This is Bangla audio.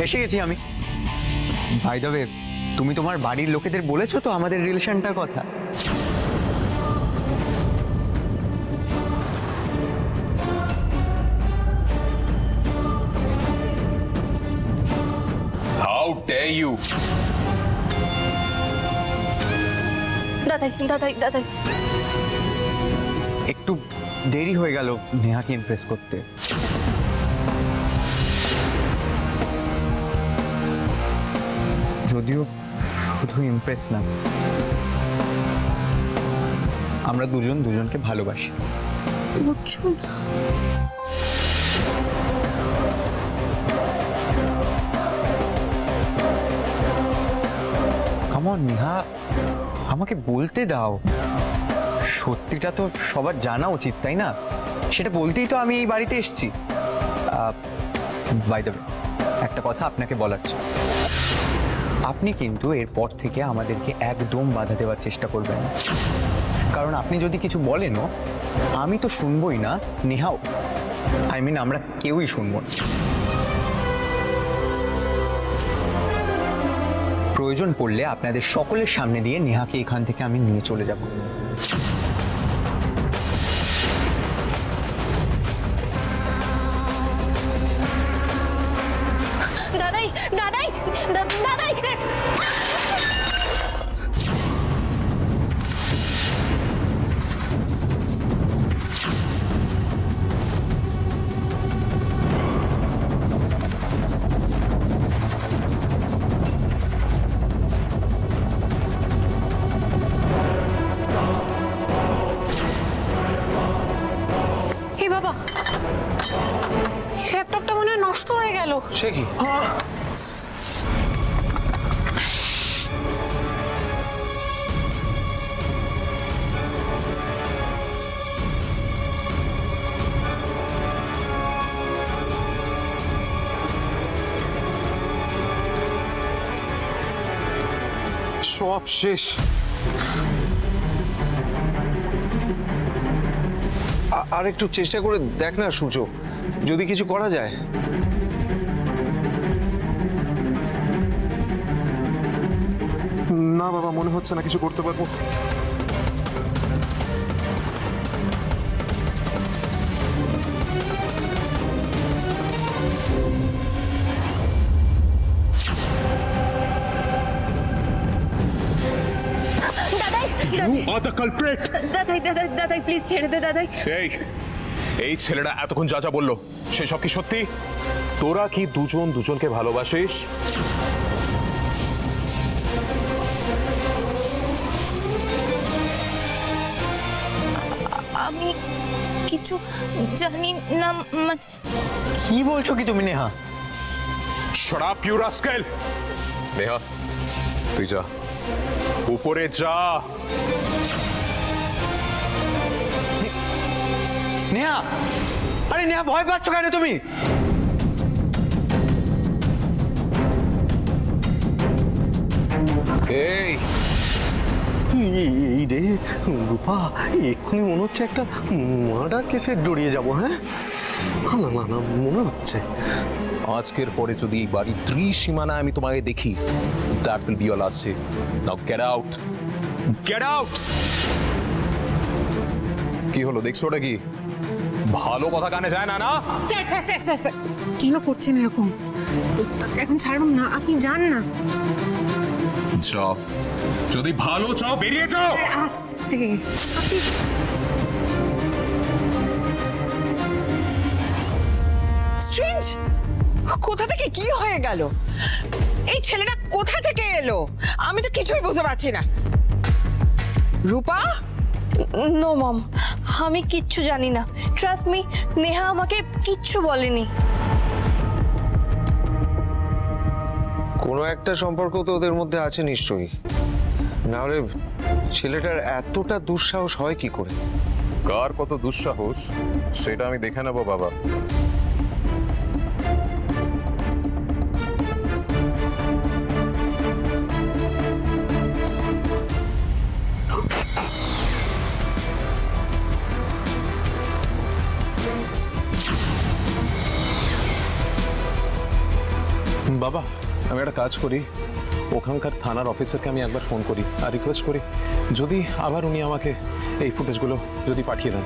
ফেসে গেছি আমি। ভাই দবে, তুমি তোমার বাড়ির লোকেদের বলেছো তো আমাদের রিলেশনটার কথা? How dare you? দাদাই দাদাই দাদাই, একটু দেরি হয়ে গেল নেহাকে ইমপ্রেস করতে। যদিও শুধু ইমপ্রেস না, আমরা দুজন দুজনকে ভালোবাসি। অর্জুন, কামন নেহা, আমাকে বলতে দাও। সত্যিটা তো সবার জানা উচিত, তাই না? সেটা বলতেই তো আমি এই বাড়িতে এসেছি। বাই দ্য ওয়ে, একটা কথা আপনাকে বলার ছিল। আপনি কিন্তু এরপর থেকে আমাদেরকে একদম বাধা দেওয়ার চেষ্টা করবেন না, কারণ আপনি যদি কিছু বলেনও আমি তো শুনবই না, নেহাও আমরা কেউই শুনবো না। প্রয়োজন পড়লে আপনাদের সকলের সামনে দিয়ে নেহাকে এখান থেকে আমি নিয়ে চলে যাব। দাদাই দাদাই দাদাই, হে বাবা, ল্যাপটপটা মনে হয় নষ্ট হয়ে গেল। সে কি? সব শেষ। আর একটু চেষ্টা করে দেখ না সূর্য, যদি কিছু করা যায়। না বাবা, মনে হচ্ছে না কিছু করতে পারবো। দাদাই You are the culprit. দাদাই দাদাই দাদাই, প্লিজ ছেড়ে দে দাদাই। এই ছেলেটা এতক্ষণ যা যা বললো সেসব কি সত্যি? তোরা কি দুজন দুজনকে ভালোবাসিস? আমি কিছু জানি না। কি বলছো কি তুমি Neha? Shut up, you rascal! Neha, তুই যা, উপরে যা। নেহা, আরে নেহা, ভয় পাচ্ছ কেন তুমি? এই এই রে রূপা, এক্ষুনি মনে হচ্ছে একটা মার্ডার কেসে জড়িয়ে যাবো। হ্যাঁ, না না না, মনে হচ্ছে আজকের পরে যদি এই বাড়ির ত্রিসীমানায় আমি তোমাকে দেখি, that will be your last day. Now get out, get out. কি হলো, দেখছো ওটা কি? ভালো কথা কানে যায় না, না? Sir sir sir sir sir, কেন করছেন এরকম? এখন ছাড়ুন না, আপনি যান না। যাও, যদি ভালো চাও বেরিয়ে যাও। আস্তে। স্ট্রেঞ্জ, কোথা থেকে কি হয়ে গেল? এই ছেলেটা কোথা থেকে এলো? আমি তো কিছুই বুঝতে পারছি না। রূপা, নো মম, আমি কিচ্ছু জানি না। ট্রাস্ট মি, নেহা আমাকে কিচ্ছু বলেনি। কোনো একটা সম্পর্ক তো ওদের মধ্যে আছে নিশ্চয়ই, নাহলে ছেলেটার এতটা দুঃসাহস হয় কি করে? কার কত দুঃসাহস সেটা আমি দেখে নেবো বাবা। বাবা, আমি একটা কাজ করি, ওখানকার থানার অফিসারকে আমি একবার ফোন করি আর রিকোয়েস্ট করি যদি আবার উনি আমাকে এই ফুটেজগুলো যদি পাঠিয়ে দেন।